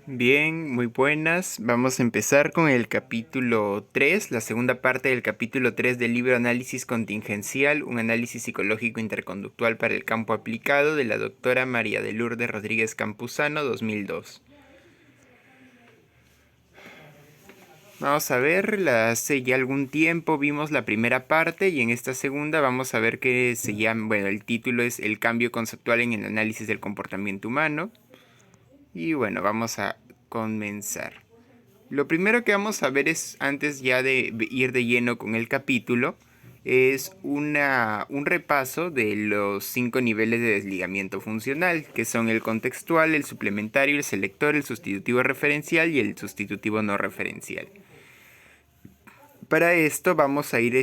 Bien, muy buenas. Vamos a empezar con el capítulo 3, la segunda parte del capítulo 3 del libro Análisis Contingencial, un análisis psicológico interconductual para el campo aplicado de la doctora María de Lourdes Rodríguez Campuzano, 2002. Vamos a ver, hace ya algún tiempo vimos la primera parte y en esta segunda vamos a ver que se llama, bueno, el título es El cambio conceptual en el análisis del comportamiento humano. Y bueno, vamos a comenzar. Lo primero que vamos a ver es, antes ya de ir de lleno con el capítulo, es un repaso de los 5 niveles de desligamiento funcional, que son el contextual, el suplementario, el selector, el sustitutivo referencial y el sustitutivo no referencial. Para esto vamos a ir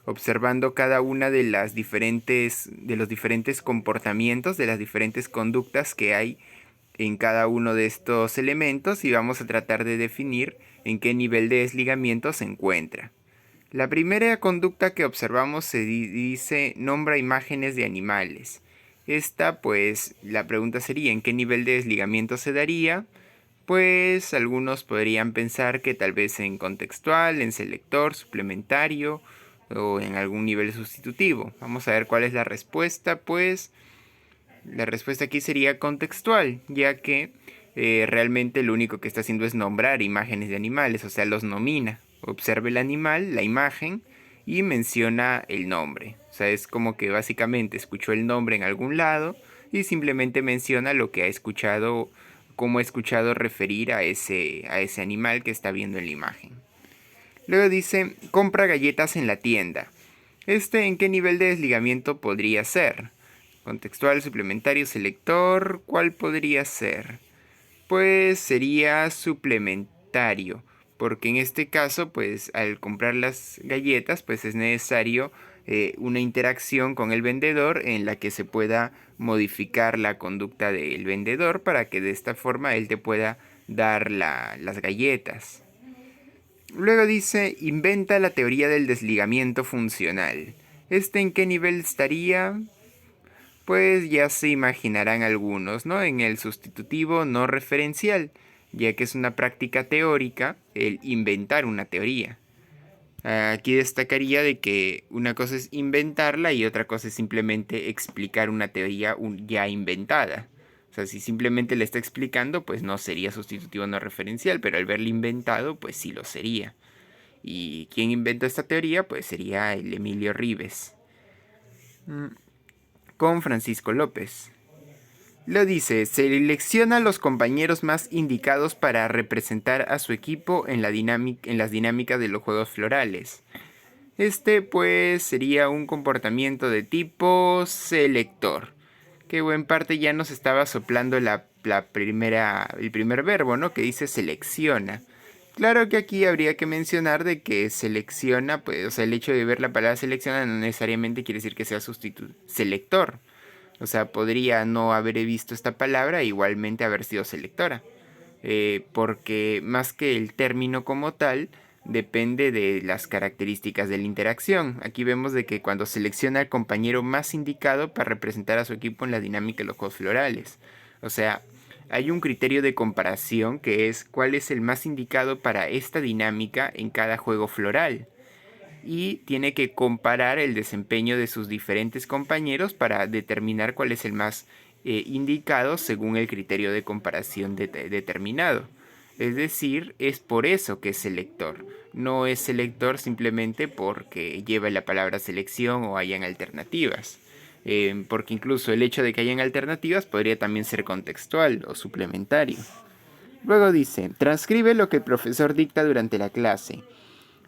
observando cada una de los diferentes comportamientos, de las diferentes conductas que hay en cada uno de estos elementos y vamos a tratar de definir en qué nivel de desligamiento se encuentra. La primera conducta que observamos se dice nombra imágenes de animales. Esta, pues, la pregunta sería ¿en qué nivel de desligamiento se daría? Pues algunos podrían pensar que tal vez en contextual, en selector, suplementario o en algún nivel sustitutivo. Vamos a ver cuál es la respuesta, pues la respuesta aquí sería contextual, ya que realmente lo único que está haciendo es nombrar imágenes de animales, o sea, los nomina. Observa el animal, la imagen, y menciona el nombre. O sea, es como que básicamente escuchó el nombre en algún lado y simplemente menciona lo que ha escuchado, cómo ha escuchado referir a ese animal que está viendo en la imagen. Luego dice, compra galletas en la tienda. ¿En qué nivel de desligamiento podría ser? Contextual, suplementario, selector, ¿cuál podría ser? Pues sería suplementario, porque en este caso, pues al comprar las galletas, pues es necesario una interacción con el vendedor en la que se pueda modificar la conducta del vendedor para que de esta forma él te pueda dar las galletas. Luego dice, inventa la teoría del desligamiento funcional. ¿En qué nivel estaría? Pues ya se imaginarán algunos, ¿no? En el sustitutivo no referencial, ya que es una práctica teórica el inventar una teoría. Aquí destacaría de que una cosa es inventarla y otra cosa es simplemente explicar una teoría ya inventada. O sea, si simplemente le está explicando, pues no sería sustitutivo no referencial, pero al verlo inventado, pues sí lo sería. ¿Y quién inventó esta teoría? Pues sería el Emilio Ribes. Con Francisco López. Lo dice, selecciona a los compañeros más indicados para representar a su equipo en las dinámicas de los juegos florales. Pues sería un comportamiento de tipo selector, que en parte ya nos estaba soplando el primer verbo, ¿no? Que dice selecciona. Claro que aquí habría que mencionar de que selecciona, pues, o sea, el hecho de ver la palabra selecciona no necesariamente quiere decir que sea selector. O sea, podría no haber visto esta palabra e igualmente haber sido selectora. Porque más que el término como tal, depende de las características de la interacción. Aquí vemos de que cuando selecciona al compañero más indicado para representar a su equipo en la dinámica de los juegos florales. O sea, hay un criterio de comparación que es cuál es el más indicado para esta dinámica en cada juego floral y tiene que comparar el desempeño de sus diferentes compañeros para determinar cuál es el más indicado según el criterio de comparación determinado. Es decir, es por eso que es selector. No es selector simplemente porque lleva la palabra selección o hayan alternativas. Porque incluso el hecho de que hayan alternativas podría también ser contextual o suplementario. Luego dice, transcribe lo que el profesor dicta durante la clase.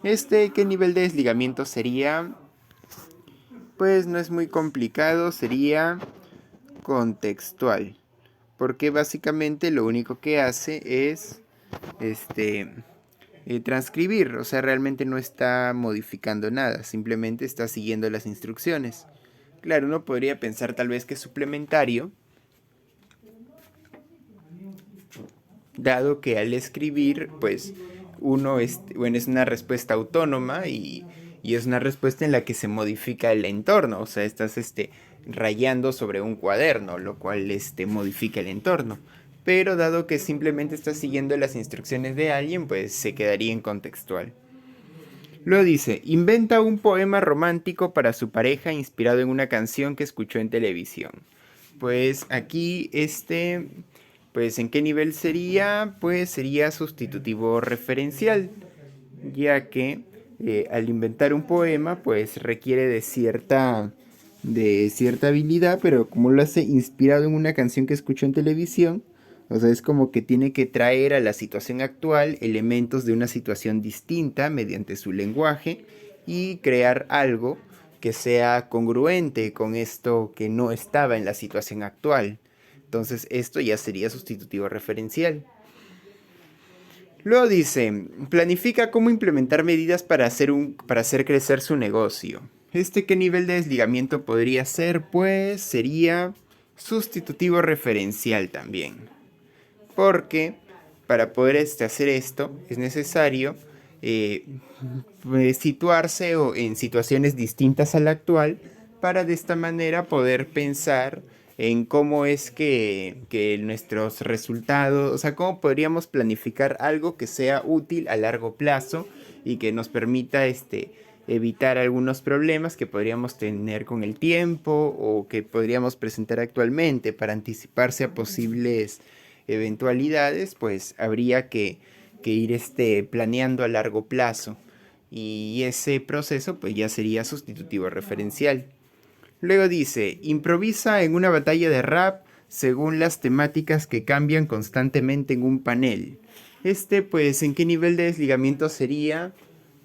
¿Qué nivel de desligamiento sería? Pues no es muy complicado, sería contextual. Porque básicamente lo único que hace es transcribir. O sea, realmente no está modificando nada, simplemente está siguiendo las instrucciones. Claro, uno podría pensar tal vez que es suplementario, dado que al escribir, pues uno es una respuesta autónoma y es una respuesta en la que se modifica el entorno, o sea, estás rayando sobre un cuaderno, lo cual modifica el entorno. pero dado que simplemente está siguiendo las instrucciones de alguien, pues se quedaría en contextual. Luego dice, inventa un poema romántico para su pareja inspirado en una canción que escuchó en televisión. Pues aquí pues ¿en qué nivel sería? Pues sería sustitutivo referencial, ya que al inventar un poema, pues requiere de cierta habilidad, pero como lo hace inspirado en una canción que escuchó en televisión, o sea, es como que tiene que traer a la situación actual elementos de una situación distinta mediante su lenguaje y crear algo que sea congruente con esto que no estaba en la situación actual. Entonces esto ya sería sustitutivo referencial. Luego dice, planifica cómo implementar medidas para hacer crecer su negocio. ¿Qué nivel de desligamiento podría ser? Pues sería sustitutivo referencial también. Porque para poder hacer esto es necesario eh, situarse en situaciones distintas a la actual para de esta manera poder pensar en cómo es que nuestros resultados, o sea, cómo podríamos planificar algo que sea útil a largo plazo y que nos permita evitar algunos problemas que podríamos tener con el tiempo o que podríamos presentar actualmente para anticiparse a posibles eventualidades, pues habría que ir planeando a largo plazo. Y ese proceso pues ya sería sustitutivo referencial. Luego dice, improvisa en una batalla de rap según las temáticas que cambian constantemente en un panel. Pues, ¿en qué nivel de desligamiento sería?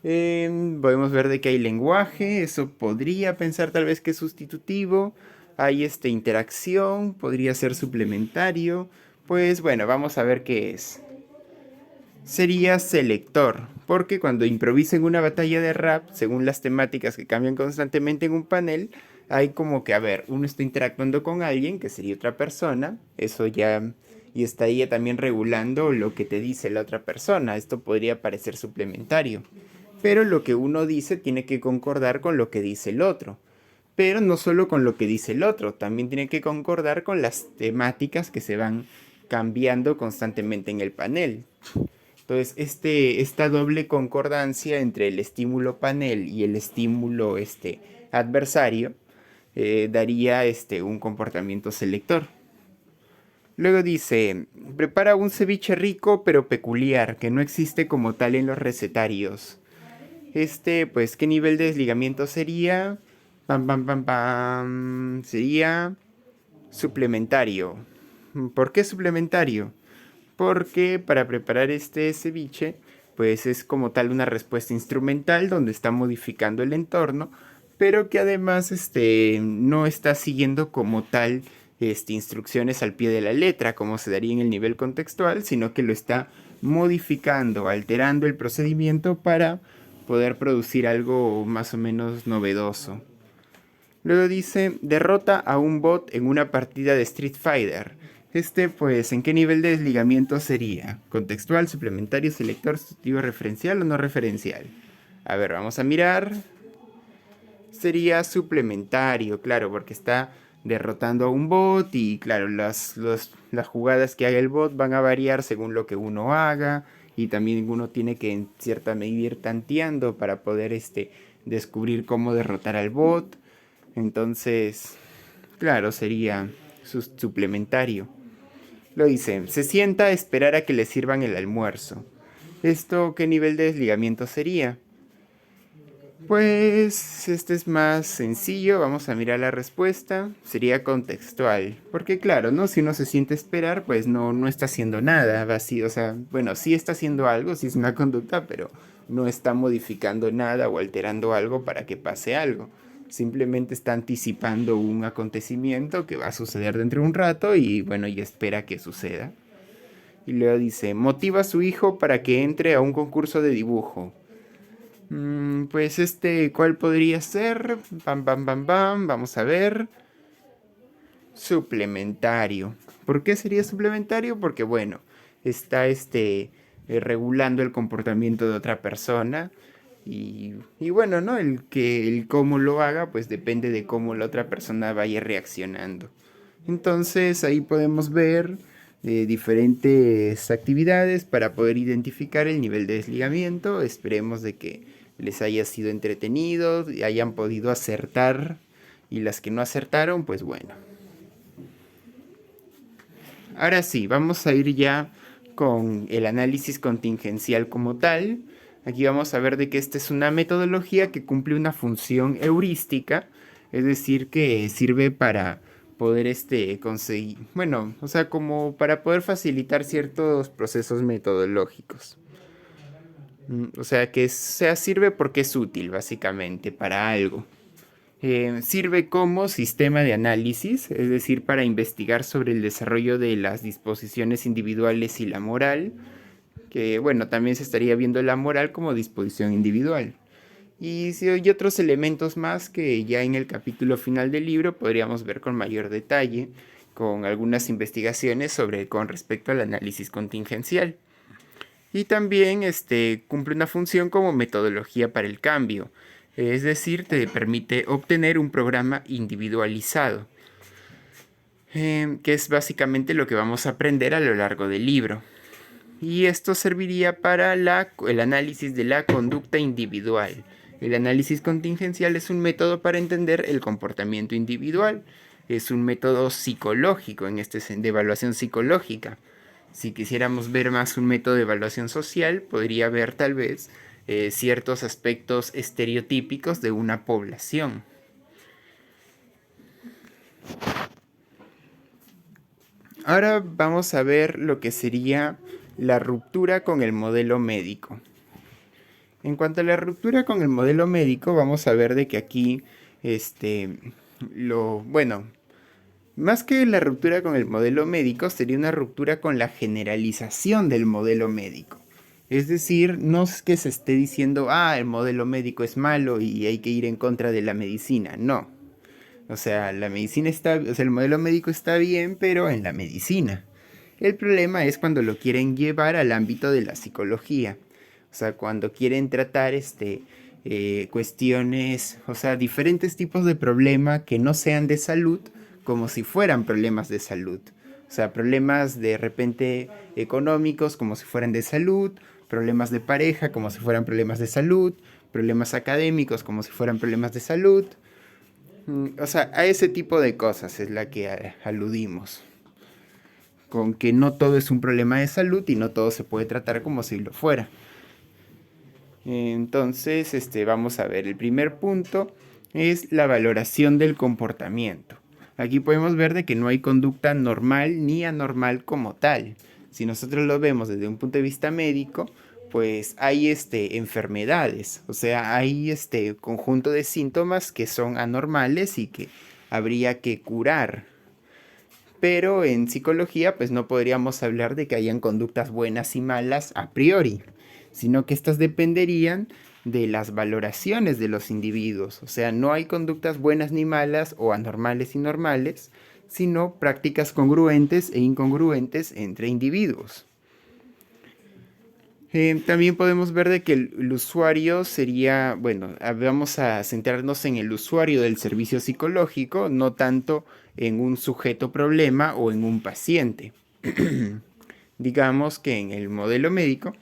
Podemos ver de que hay lenguaje, eso podría pensar tal vez que es sustitutivo. Hay interacción, podría ser suplementario. Pues bueno, vamos a ver qué es. Sería selector, porque cuando improvisa en una batalla de rap, según las temáticas que cambian constantemente en un panel, hay como que, a ver, uno está interactuando con alguien, que sería otra persona, eso ya, y estaría también regulando lo que te dice la otra persona, esto podría parecer suplementario, pero lo que uno dice tiene que concordar con lo que dice el otro, pero no solo con lo que dice el otro, también tiene que concordar con las temáticas que se van cambiando constantemente en el panel. Entonces, esta doble concordancia entre el estímulo panel y el estímulo adversario daría un comportamiento selector. Luego dice, prepara un ceviche rico pero peculiar, que no existe como tal en los recetarios. Pues, ¿qué nivel de desligamiento sería? Pam, pam, pam, pam. Sería suplementario. ¿Por qué suplementario? Porque para preparar este ceviche, pues es como tal una respuesta instrumental donde está modificando el entorno, pero que además no está siguiendo como tal instrucciones al pie de la letra, como se daría en el nivel contextual, sino que lo está modificando, alterando el procedimiento para poder producir algo más o menos novedoso. Luego dice, derrota a un bot en una partida de Street Fighter. Pues, ¿en qué nivel de desligamiento sería? ¿Contextual, suplementario, selector, sustitutivo, referencial o no referencial? A ver, vamos a mirar. Sería suplementario, claro, porque está derrotando a un bot y claro, las jugadas que haga el bot van a variar según lo que uno haga y también uno tiene que en cierta medida ir tanteando para poder descubrir cómo derrotar al bot. Entonces, claro, sería suplementario. Lo dice, se sienta a esperar a que le sirvan el almuerzo. ¿Esto qué nivel de desligamiento sería? Pues este es más sencillo, vamos a mirar la respuesta, sería contextual, porque claro, ¿no? Si uno se siente a esperar, pues no está haciendo nada vacío, o sea, bueno, sí está haciendo algo, sí es una conducta, pero no está modificando nada o alterando algo para que pase algo, simplemente está anticipando un acontecimiento que va a suceder dentro de un rato y bueno, y espera que suceda. Y luego dice, motiva a su hijo para que entre a un concurso de dibujo. Pues ¿cuál podría ser? Bam, bam, bam, bam. Vamos a ver. Suplementario. ¿Por qué sería suplementario? Porque, bueno, está regulando el comportamiento de otra persona. Y bueno, ¿no? El cómo lo haga, pues depende de cómo la otra persona vaya reaccionando. Entonces ahí podemos ver diferentes actividades para poder identificar el nivel de desligamiento. Esperemos de que les haya sido entretenido y hayan podido acertar, y las que no acertaron, pues bueno. Ahora sí, vamos a ir ya con el análisis contingencial como tal. Aquí vamos a ver de que esta es una metodología que cumple una función heurística, es decir, que sirve para poder conseguir, bueno, o sea, como para poder facilitar ciertos procesos metodológicos. O sea, sirve porque es útil, básicamente, para algo. Sirve como sistema de análisis, es decir, para investigar sobre el desarrollo de las disposiciones individuales y la moral, que bueno, también se estaría viendo la moral como disposición individual. Y hay otros elementos más que ya en el capítulo final del libro podríamos ver con mayor detalle, con algunas investigaciones con respecto al análisis contingencial. Y también cumple una función como metodología para el cambio, es decir, te permite obtener un programa individualizado, que es básicamente lo que vamos a aprender a lo largo del libro. Y esto serviría para el análisis de la conducta individual. El análisis contingencial es un método para entender el comportamiento individual. Es un método psicológico, de evaluación psicológica. Si quisiéramos ver más un método de evaluación social, podría ver tal vez ciertos aspectos estereotípicos de una población. Ahora vamos a ver lo que sería la ruptura con el modelo médico. En cuanto a la ruptura con el modelo médico, vamos a ver de que aquí, más que la ruptura con el modelo médico, sería una ruptura con la generalización del modelo médico. Es decir, no es que se esté diciendo, el modelo médico es malo y hay que ir en contra de la medicina. No. O sea, el modelo médico está bien, pero en la medicina. El problema es cuando lo quieren llevar al ámbito de la psicología. O sea, cuando quieren tratar cuestiones, o sea, diferentes tipos de problemas que no sean de salud, como si fueran problemas de salud. O sea, problemas de repente económicos como si fueran de salud, problemas de pareja como si fueran problemas de salud, problemas académicos como si fueran problemas de salud. O sea, a ese tipo de cosas es la que aludimos. Con que no todo es un problema de salud y no todo se puede tratar como si lo fuera. Entonces, vamos a ver, el primer punto es la valoración del comportamiento. Aquí podemos ver de que no hay conducta normal ni anormal como tal. Si nosotros lo vemos desde un punto de vista médico, pues hay enfermedades, o sea, hay conjunto de síntomas que son anormales y que habría que curar. Pero en psicología, pues no podríamos hablar de que hayan conductas buenas y malas a priori, sino que estas dependerían de las valoraciones de los individuos. O sea, no hay conductas buenas ni malas o anormales y normales, sino prácticas congruentes e incongruentes entre individuos. También podemos ver de que el usuario sería, bueno, vamos a centrarnos en el usuario del servicio psicológico, no tanto en un sujeto problema o en un paciente. Digamos que en el modelo médico,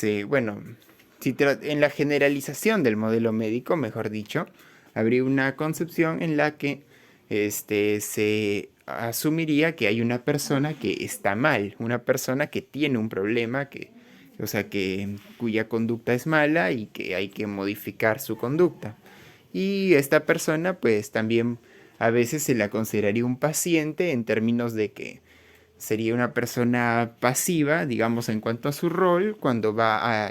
en la generalización del modelo médico, mejor dicho, habría una concepción en la que se asumiría que hay una persona que está mal, una persona que tiene un problema, cuya conducta es mala y que hay que modificar su conducta. Y esta persona pues también a veces se la consideraría un paciente en términos de que sería una persona pasiva, digamos, en cuanto a su rol, cuando va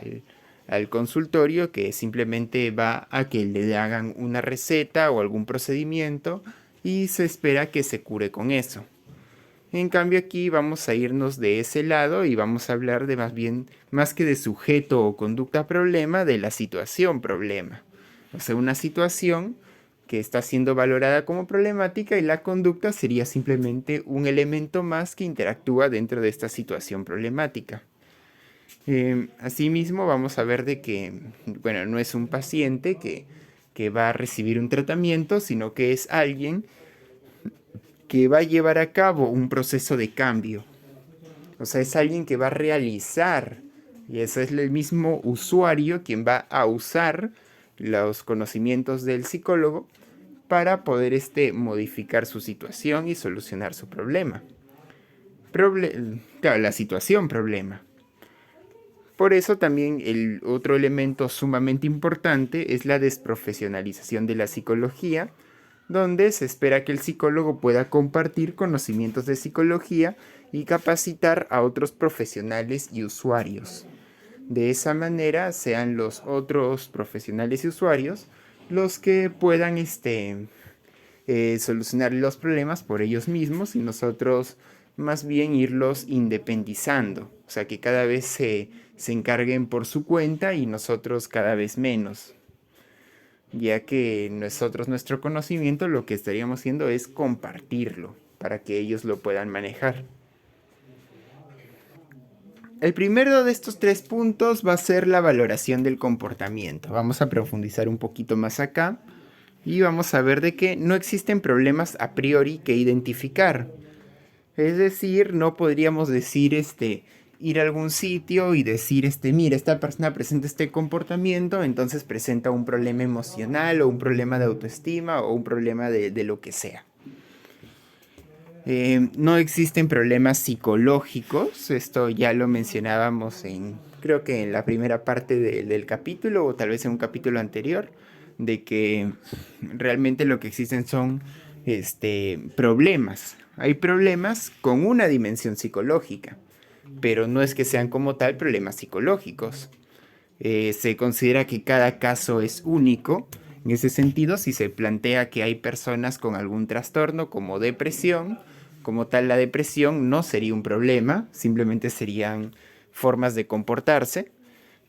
al consultorio, que simplemente va a que le hagan una receta o algún procedimiento y se espera que se cure con eso. En cambio aquí vamos a irnos de ese lado y vamos a hablar de más que de sujeto o conducta problema, de la situación problema. O sea, una situación que está siendo valorada como problemática y la conducta sería simplemente un elemento más que interactúa dentro de esta situación problemática. Asimismo vamos a ver de que, bueno, no es un paciente que va a recibir un tratamiento, sino que es alguien que va a llevar a cabo un proceso de cambio. O sea, es alguien que va a realizar. Y eso es el mismo usuario quien va a usar los conocimientos del psicólogo para poder modificar su situación y solucionar su problema. Claro, la situación problema. Por eso también el otro elemento sumamente importante es la desprofesionalización de la psicología, donde se espera que el psicólogo pueda compartir conocimientos de psicología y capacitar a otros profesionales y usuarios. De esa manera sean los otros profesionales y usuarios los que puedan solucionar los problemas por ellos mismos y nosotros más bien irlos independizando. O sea, que cada vez se encarguen por su cuenta y nosotros cada vez menos. Ya que nosotros, nuestro conocimiento, lo que estaríamos haciendo es compartirlo para que ellos lo puedan manejar. El primero de estos 3 puntos va a ser la valoración del comportamiento. Vamos a profundizar un poquito más acá y vamos a ver de que no existen problemas a priori que identificar. Es decir, no podríamos decir ir a algún sitio y decir mira, esta persona presenta este comportamiento, entonces presenta un problema emocional o un problema de autoestima o un problema de lo que sea. No existen problemas psicológicos, esto ya lo mencionábamos creo que en la primera parte del capítulo o tal vez en un capítulo anterior, de que realmente lo que existen son problemas. Hay problemas con una dimensión psicológica, pero no es que sean como tal problemas psicológicos. Se considera que cada caso es único. En ese sentido, si se plantea que hay personas con algún trastorno como depresión, como tal la depresión no sería un problema, simplemente serían formas de comportarse,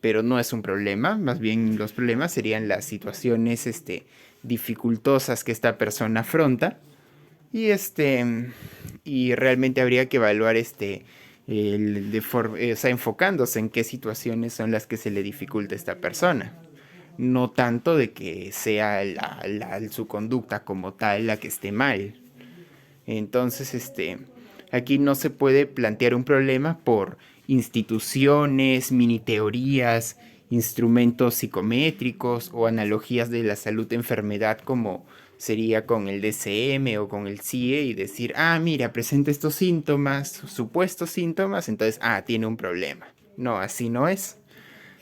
pero no es un problema, más bien los problemas serían las situaciones dificultosas que esta persona afronta y realmente habría que evaluar enfocándose en qué situaciones son las que se le dificulta a esta persona. No tanto de que sea su conducta como tal la que esté mal. Entonces, aquí no se puede plantear un problema por instituciones, mini teorías, instrumentos psicométricos o analogías de la salud-enfermedad como sería con el DCM o con el CIE y decir, mira, presenta estos síntomas, supuestos síntomas, entonces, tiene un problema. No, así no es.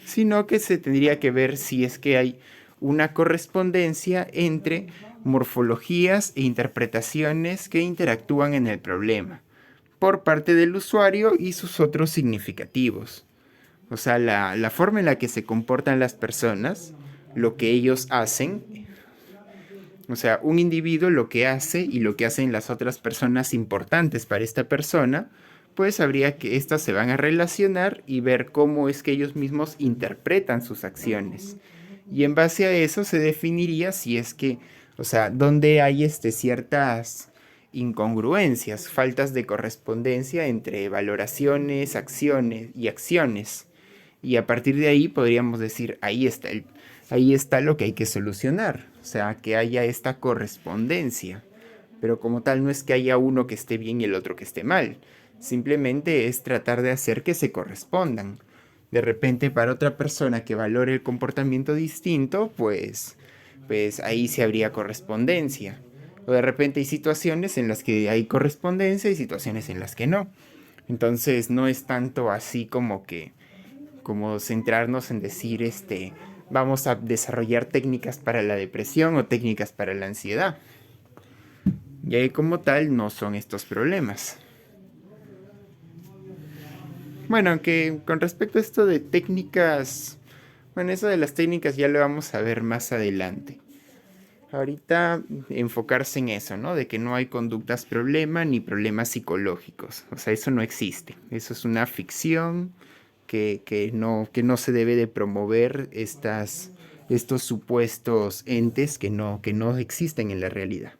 Sino que se tendría que ver si es que hay una correspondencia entre morfologías e interpretaciones que interactúan en el problema por parte del usuario y sus otros significativos. O sea, la forma en la que se comportan las personas, lo que ellos hacen, o sea, un individuo lo que hace y lo que hacen las otras personas importantes para esta persona, pues habría que estas se van a relacionar y ver cómo es que ellos mismos interpretan sus acciones. Y en base a eso se definiría si es que, o sea, dónde hay ciertas incongruencias, faltas de correspondencia entre valoraciones, acciones y acciones. Y a partir de ahí podríamos decir, ahí está lo que hay que solucionar. O sea, que haya esta correspondencia. Pero como tal no es que haya uno que esté bien y el otro que esté mal. Simplemente es tratar de hacer que se correspondan. De repente para otra persona que valore el comportamiento distinto, pues ahí sí habría correspondencia. O de repente hay situaciones en las que hay correspondencia y situaciones en las que no. Entonces no es tanto así como centrarnos en decir vamos a desarrollar técnicas para la depresión o técnicas para la ansiedad. Y ahí como tal no son estos problemas. Bueno, aunque con respecto a esto de técnicas, bueno, eso de las técnicas ya lo vamos a ver más adelante. Ahorita enfocarse en eso, ¿no? De que no hay conductas problema ni problemas psicológicos. O sea, eso no existe. Eso es una ficción que no se debe de promover estos supuestos entes que no existen en la realidad.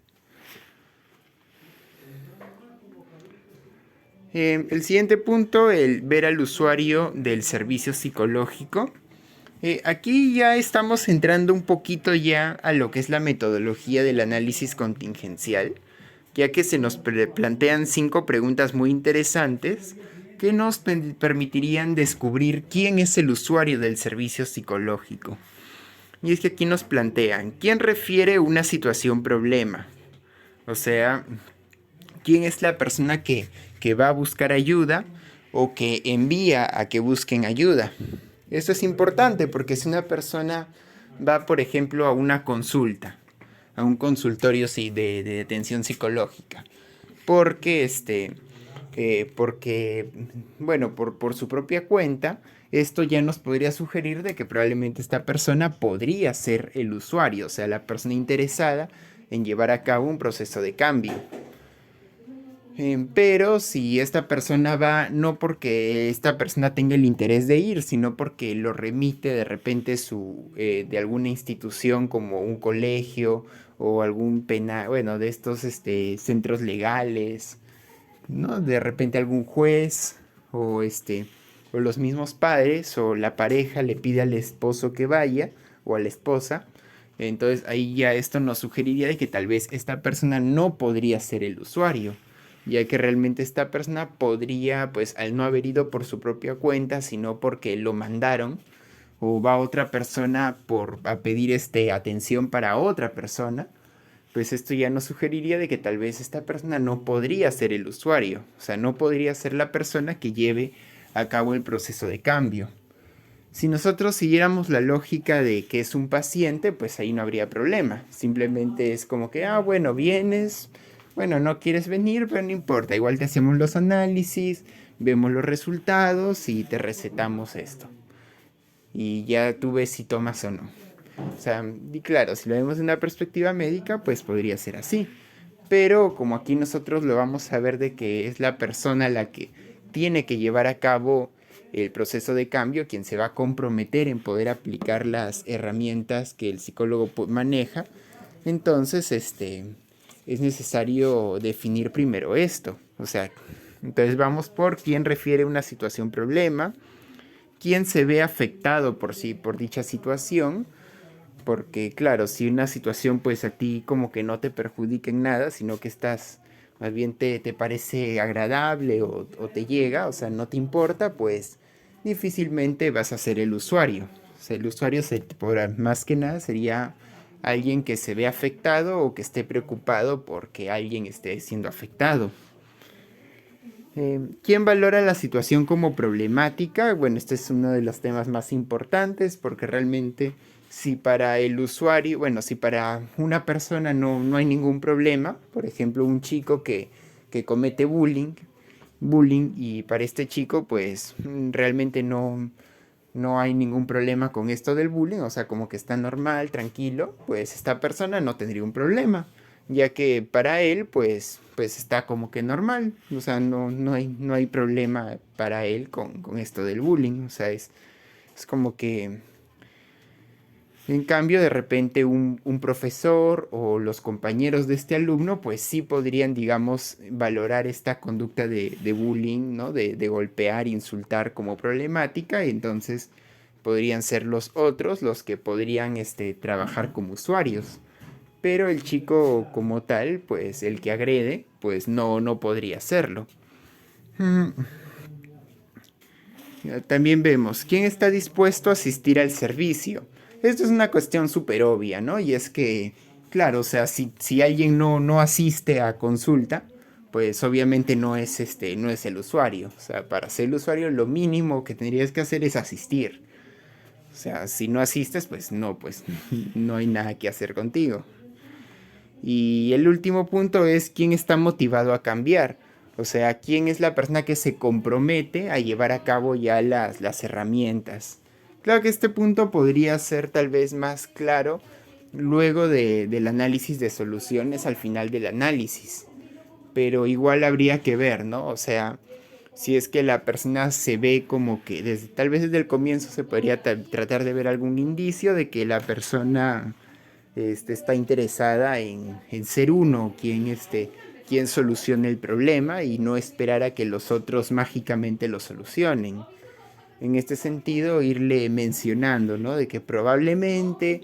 El siguiente punto, el ver al usuario del servicio psicológico. Aquí ya estamos entrando un poquito ya a lo que es la metodología del análisis contingencial, ya que se nos plantean 5 preguntas muy interesantes que nos permitirían descubrir quién es el usuario del servicio psicológico. Y es que aquí nos plantean, ¿quién refiere una situación problema? O sea, ¿quién es la persona que va a buscar ayuda o que envía a que busquen ayuda? Esto es importante porque si una persona va, por ejemplo, a una consulta, a un consultorio de atención psicológica, porque bueno, por su propia cuenta, esto ya nos podría sugerir de que probablemente esta persona podría ser el usuario, o sea, la persona interesada en llevar a cabo un proceso de cambio. Pero si esta persona va, no porque esta persona tenga el interés de ir, sino porque lo remite de repente de alguna institución como un colegio o algún penal, bueno, de estos centros legales, ¿no? De repente algún juez o o los mismos padres o la pareja le pide al esposo que vaya o a la esposa. Entonces ahí ya esto nos sugeriría de que tal vez esta persona no podría ser el usuario, ya que realmente esta persona podría, pues al no haber ido por su propia cuenta, sino porque lo mandaron, o va otra persona a pedir atención para otra persona, pues esto ya nos sugeriría de que tal vez esta persona no podría ser el usuario, o sea, no podría ser la persona que lleve a cabo el proceso de cambio. Si nosotros siguiéramos la lógica de que es un paciente, pues ahí no habría problema. Simplemente es como que, bueno, vienes, bueno, no quieres venir, pero no importa. Igual te hacemos los análisis, vemos los resultados y te recetamos esto. Y ya tú ves si tomas o no. O sea, y claro, si lo vemos de una perspectiva médica, pues podría ser así. Pero como aquí nosotros lo vamos a ver de que es la persona la que tiene que llevar a cabo el proceso de cambio, quien se va a comprometer en poder aplicar las herramientas que el psicólogo maneja, entonces es necesario definir primero esto. O sea, entonces vamos por quién refiere una situación problema, quién se ve afectado por dicha situación, porque claro, si una situación pues a ti como que no te perjudica en nada, sino que más bien te parece agradable o te llega, o sea, no te importa, pues difícilmente vas a ser el usuario. O sea, el usuario más que nada sería alguien que se ve afectado o que esté preocupado porque alguien esté siendo afectado. ¿Quién valora la situación como problemática? Bueno, este es uno de los temas más importantes porque realmente si para el usuario, bueno, si para una persona no hay ningún problema, por ejemplo, un chico que comete bullying y para este chico pues realmente no hay ningún problema con esto del bullying, o sea, como que está normal, tranquilo, pues esta persona no tendría un problema, ya que para él, pues está como que normal, o sea, no hay problema para él con esto del bullying, o sea, es como que, en cambio, de repente un profesor o los compañeros de este alumno, pues sí podrían, digamos, valorar esta conducta de bullying, ¿no? De golpear, insultar como problemática, y entonces podrían ser los otros los que podrían trabajar como usuarios. Pero el chico como tal, pues el que agrede, pues no podría hacerlo. También vemos, ¿quién está dispuesto a asistir al servicio? Esto es una cuestión súper obvia, ¿no? Y es que, claro, o sea, si alguien no asiste a consulta, pues obviamente no es el usuario. O sea, para ser el usuario lo mínimo que tendrías que hacer es asistir. O sea, si no asistes, pues no hay nada que hacer contigo. Y el último punto es quién está motivado a cambiar. O sea, quién es la persona que se compromete a llevar a cabo ya las herramientas. Claro que este punto podría ser tal vez más claro luego del análisis de soluciones al final del análisis. Pero igual habría que ver, ¿no? O sea, si es que la persona se ve como que tal vez desde el comienzo se podría tratar de ver algún indicio de que la persona está interesada en ser uno quien solucione el problema y no esperar a que los otros mágicamente lo solucionen. En este sentido, irle mencionando, ¿no? De que probablemente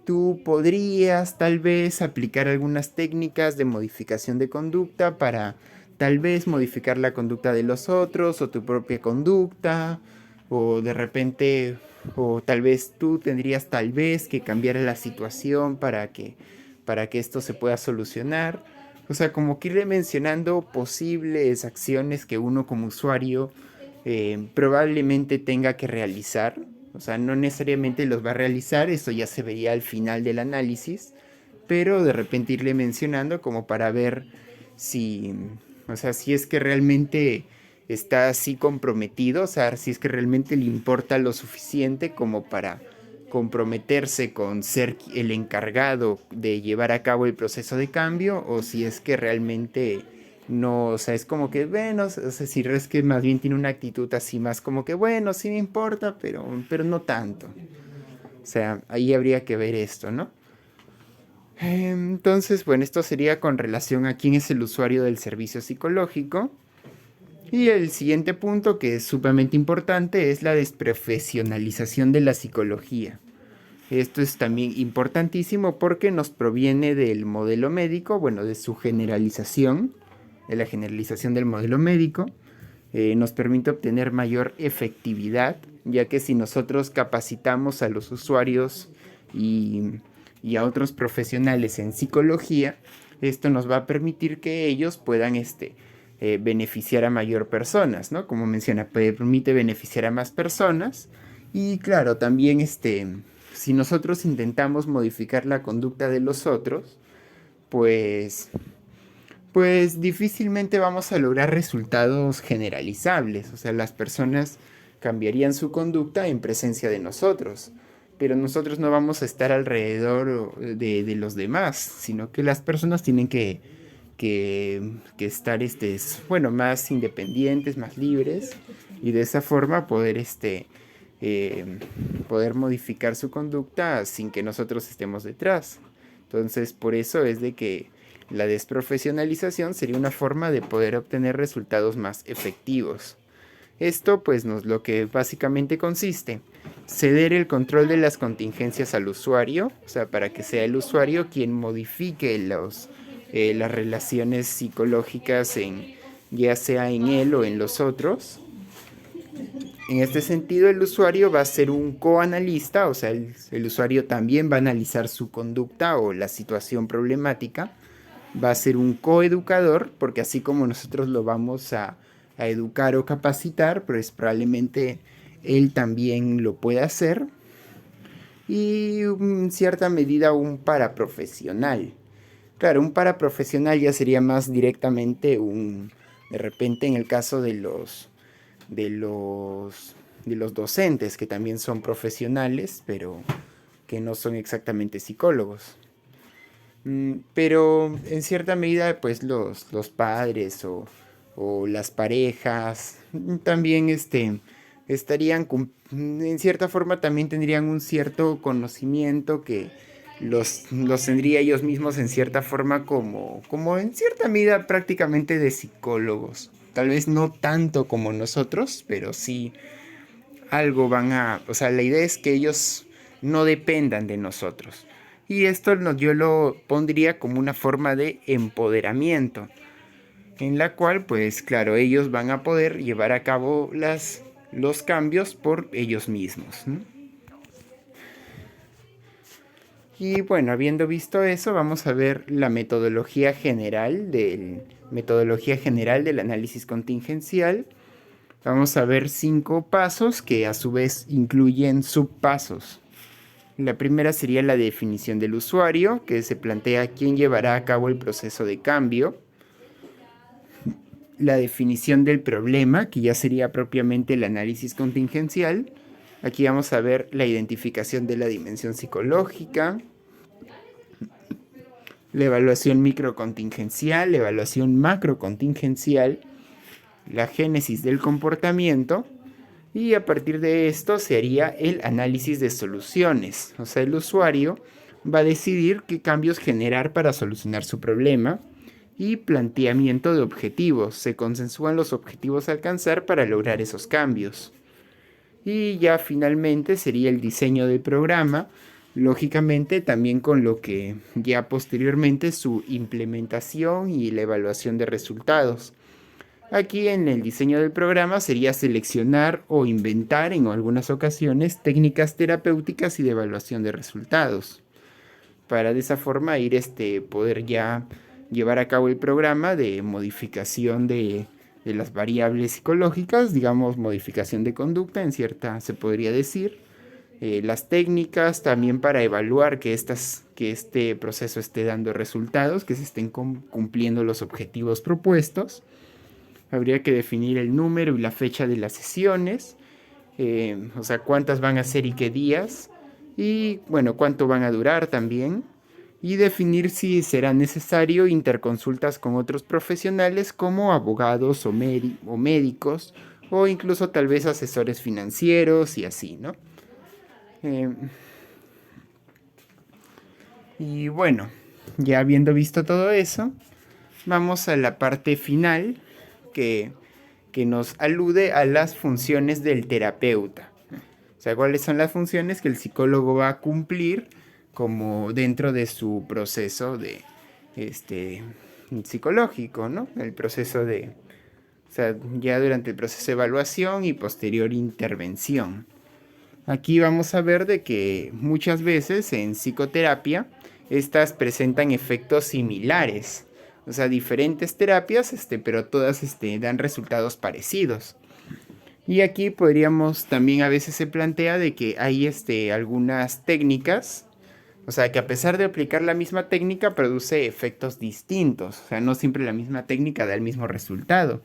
tú podrías tal vez aplicar algunas técnicas de modificación de conducta para tal vez modificar la conducta de los otros o tu propia conducta, o de repente, o tal vez tú tendrías tal vez que cambiar la situación para que esto se pueda solucionar. O sea, como que irle mencionando posibles acciones que uno como usuario probablemente tenga que realizar. O sea, no necesariamente los va a realizar, eso ya se vería al final del análisis, pero de repente irle mencionando como para ver si, o sea, si es que realmente está así comprometido, o sea, si es que realmente le importa lo suficiente como para comprometerse con ser el encargado de llevar a cabo el proceso de cambio, o si es que realmente no, o sea, es como que, bueno, o sea, si es que más bien tiene una actitud así más como que, bueno, sí me importa, pero no tanto. O sea, ahí habría que ver esto, ¿no? Entonces, bueno, esto sería con relación a quién es el usuario del servicio psicológico. Y el siguiente punto, que es sumamente importante, es la desprofesionalización de la psicología. Esto es también importantísimo porque nos proviene del modelo médico, bueno, de su generalización, de la generalización del modelo médico. Nos permite obtener mayor efectividad, ya que si nosotros capacitamos a los usuarios y a otros profesionales en psicología, esto nos va a permitir que ellos puedan beneficiar a mayor personas, ¿no? Como menciona, permite beneficiar a más personas. Y claro, también si nosotros intentamos modificar la conducta de los otros, pues pues difícilmente vamos a lograr resultados generalizables. O sea, las personas cambiarían su conducta en presencia de nosotros, pero nosotros no vamos a estar alrededor de los demás, sino que las personas tienen que estar, bueno, más independientes, más libres, y de esa forma poder, poder modificar su conducta sin que nosotros estemos detrás. Entonces, por eso es de que la desprofesionalización sería una forma de poder obtener resultados más efectivos. Esto pues lo que básicamente consiste, ceder el control de las contingencias al usuario, o sea, para que sea el usuario quien modifique las relaciones psicológicas ya sea en él o en los otros. En este sentido, el usuario va a ser un coanalista, o sea, el usuario también va a analizar su conducta o la situación problemática, va a ser un coeducador, porque así como nosotros lo vamos a educar o capacitar, pues probablemente él también lo pueda hacer. Y en cierta medida un paraprofesional. Claro, un paraprofesional ya sería más directamente de repente en el caso de los docentes, que también son profesionales, pero que no son exactamente psicólogos. Pero en cierta medida, pues los padres o las parejas también estarían, en cierta forma también tendrían un cierto conocimiento que los tendría ellos mismos en cierta forma como en cierta medida prácticamente de psicólogos. Tal vez no tanto como nosotros, pero sí algo o sea, la idea es que ellos no dependan de nosotros. Y esto yo lo pondría como una forma de empoderamiento, en la cual, pues claro, ellos van a poder llevar a cabo los cambios por ellos mismos, ¿no? Y bueno, habiendo visto eso, vamos a ver la metodología general del análisis contingencial. Vamos a ver 5 pasos que a su vez incluyen subpasos. La primera sería la definición del usuario, que se plantea quién llevará a cabo el proceso de cambio. La definición del problema, que ya sería propiamente el análisis contingencial. Aquí vamos a ver la identificación de la dimensión psicológica, la evaluación microcontingencial, la evaluación macrocontingencial, la génesis del comportamiento, y a partir de esto se haría el análisis de soluciones. O sea, el usuario va a decidir qué cambios generar para solucionar su problema, y planteamiento de objetivos. Se consensúan los objetivos a alcanzar para lograr esos cambios. Y ya finalmente sería el diseño del programa, lógicamente también con lo que ya posteriormente su implementación y la evaluación de resultados. Aquí en el diseño del programa sería seleccionar o inventar en algunas ocasiones técnicas terapéuticas y de evaluación de resultados, para de esa forma ir poder ya llevar a cabo el programa de modificación de las variables psicológicas, digamos modificación de conducta en cierta, se podría decir, las técnicas también para evaluar que este proceso esté dando resultados, que se estén cumpliendo los objetivos propuestos. Habría que definir el número y la fecha de las sesiones, o sea, cuántas van a ser y qué días, y bueno, cuánto van a durar también, y definir si será necesario interconsultas con otros profesionales como abogados o médicos, o incluso tal vez asesores financieros y así, ¿no? Eh, y bueno, ya habiendo visto todo eso, vamos a la parte final que, que nos alude a las funciones del terapeuta. O sea, cuáles son las funciones que el psicólogo va a cumplir como dentro de su proceso de psicológico, ¿no? El proceso de, o sea, ya durante el proceso de evaluación y posterior intervención. Aquí vamos a ver de que muchas veces en psicoterapia estas presentan efectos similares, o sea, diferentes terapias, pero todas dan resultados parecidos. Y aquí podríamos también a veces se plantea de que hay algunas técnicas, o sea, que a pesar de aplicar la misma técnica produce efectos distintos, o sea, no siempre la misma técnica da el mismo resultado.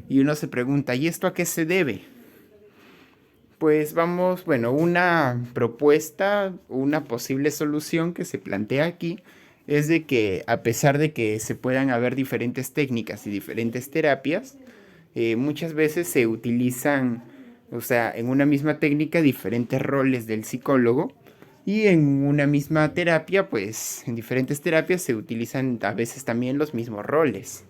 Y uno se pregunta, ¿y esto a qué se debe? Pues vamos, bueno, una propuesta, una posible solución que se plantea aquí es de que a pesar de que se puedan haber diferentes técnicas y diferentes terapias, muchas veces se utilizan, o sea, en una misma técnica diferentes roles del psicólogo y en una misma terapia, pues en diferentes terapias se utilizan a veces también los mismos roles.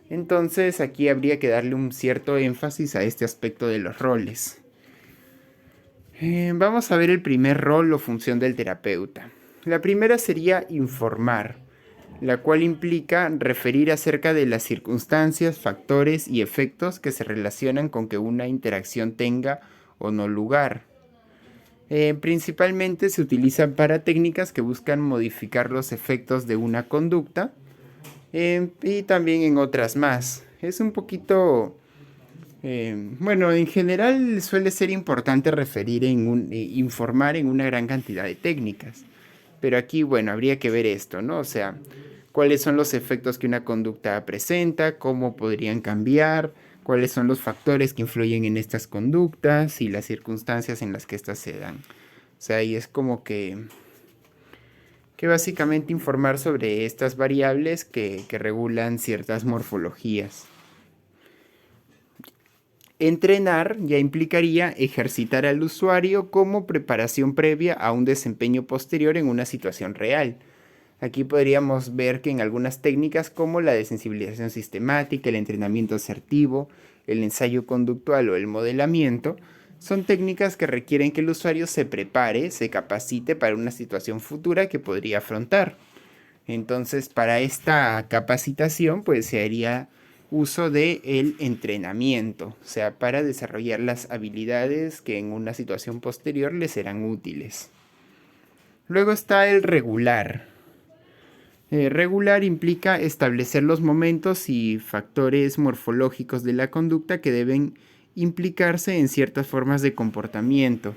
Entonces aquí habría que darle un cierto énfasis a este aspecto de los roles. Vamos a ver el primer rol o función del terapeuta. La primera sería informar, la cual implica referir acerca de las circunstancias, factores y efectos que se relacionan con que una interacción tenga o no lugar. Principalmente se utilizan para técnicas que buscan modificar los efectos de una conducta y también en otras más. Es un poquito bueno, en general suele ser importante informar en una gran cantidad de técnicas. Pero aquí, bueno, habría que ver esto, ¿no? O sea, cuáles son los efectos que una conducta presenta, cómo podrían cambiar, cuáles son los factores que influyen en estas conductas y las circunstancias en las que éstas se dan. O sea, y es como que básicamente informar sobre estas variables que regulan ciertas morfologías. Entrenar ya implicaría ejercitar al usuario como preparación previa a un desempeño posterior en una situación real. Aquí podríamos ver que en algunas técnicas como la desensibilización sistemática, el entrenamiento asertivo, el ensayo conductual o el modelamiento, son técnicas que requieren que el usuario se prepare, se capacite para una situación futura que podría afrontar. Entonces, para esta capacitación, pues se haría uso del entrenamiento, o sea, para desarrollar las habilidades que en una situación posterior les serán útiles. Luego está el regular. Regular implica establecer los momentos y factores morfológicos de la conducta que deben implicarse en ciertas formas de comportamiento.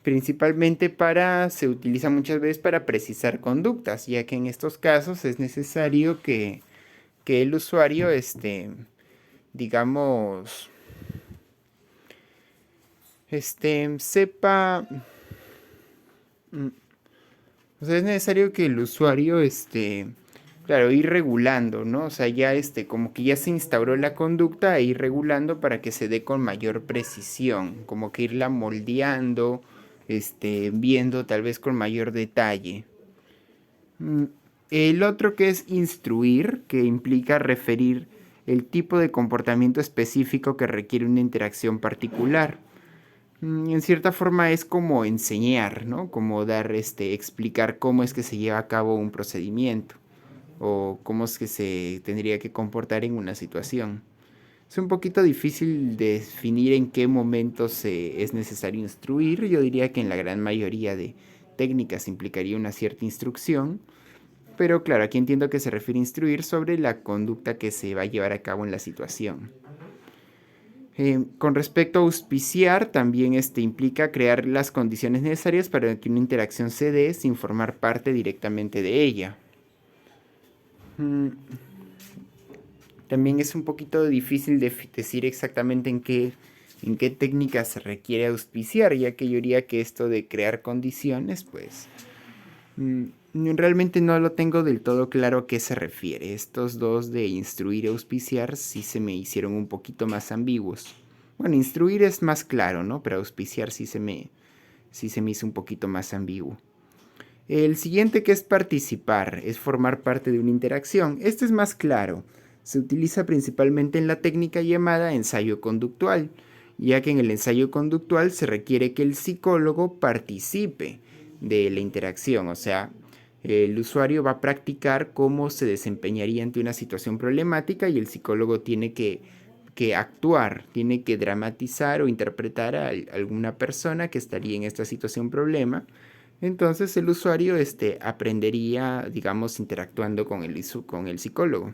Principalmente se utiliza muchas veces para precisar conductas, ya que en estos casos es necesario que el usuario, digamos, sepa, o sea, es necesario que el usuario, claro, ir regulando, ¿no? O sea, ya como que ya se instauró la conducta e ir regulando para que se dé con mayor precisión, como que irla moldeando, viendo tal vez con mayor detalle. El otro que es instruir, que implica referir el tipo de comportamiento específico que requiere una interacción particular. En cierta forma es como enseñar, ¿no? Como explicar cómo es que se lleva a cabo un procedimiento o cómo es que se tendría que comportar en una situación. Es un poquito difícil definir en qué momentos es necesario instruir. Yo diría que en la gran mayoría de técnicas implicaría una cierta instrucción. Pero claro, aquí entiendo que se refiere a instruir sobre la conducta que se va a llevar a cabo en la situación. Con respecto a auspiciar, también implica crear las condiciones necesarias para que una interacción se dé sin formar parte directamente de ella. También es un poquito difícil de decir exactamente en qué técnica se requiere auspiciar, ya que yo diría que esto de crear condiciones, pues realmente no lo tengo del todo claro a qué se refiere. Estos dos de instruir y auspiciar sí se me hicieron un poquito más ambiguos. Bueno, instruir es más claro, ¿no? Pero auspiciar sí se me hizo un poquito más ambiguo. El siguiente, que es participar, es formar parte de una interacción. Este es más claro. Se utiliza principalmente en la técnica llamada ensayo conductual, ya que en el ensayo conductual se requiere que el psicólogo participe de la interacción, o sea, el usuario va a practicar cómo se desempeñaría ante una situación problemática y el psicólogo tiene que actuar, tiene que dramatizar o interpretar a alguna persona que estaría en esta situación problema. Entonces el usuario aprendería, digamos, interactuando con el psicólogo.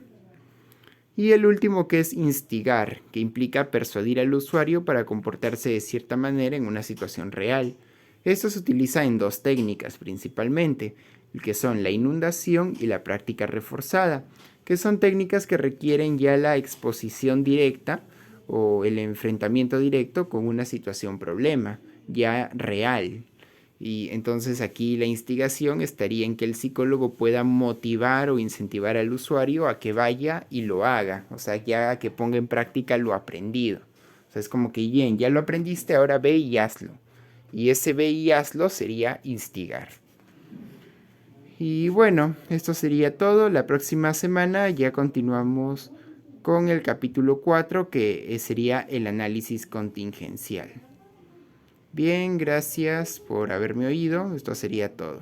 Y el último, que es instigar, que implica persuadir al usuario para comportarse de cierta manera en una situación real. Esto se utiliza en dos técnicas principalmente, que son la inundación y la práctica reforzada, que son técnicas que requieren ya la exposición directa o el enfrentamiento directo con una situación problema, ya real. Y entonces aquí la instigación estaría en que el psicólogo pueda motivar o incentivar al usuario a que vaya y lo haga, o sea, ya que ponga en práctica lo aprendido. O sea, es como que bien, ya lo aprendiste, ahora ve y hazlo. Y ese ve y hazlo sería instigar. Y bueno, esto sería todo. La próxima semana ya continuamos con el capítulo 4, que sería el análisis contingencial. Bien, gracias por haberme oído. Esto sería todo.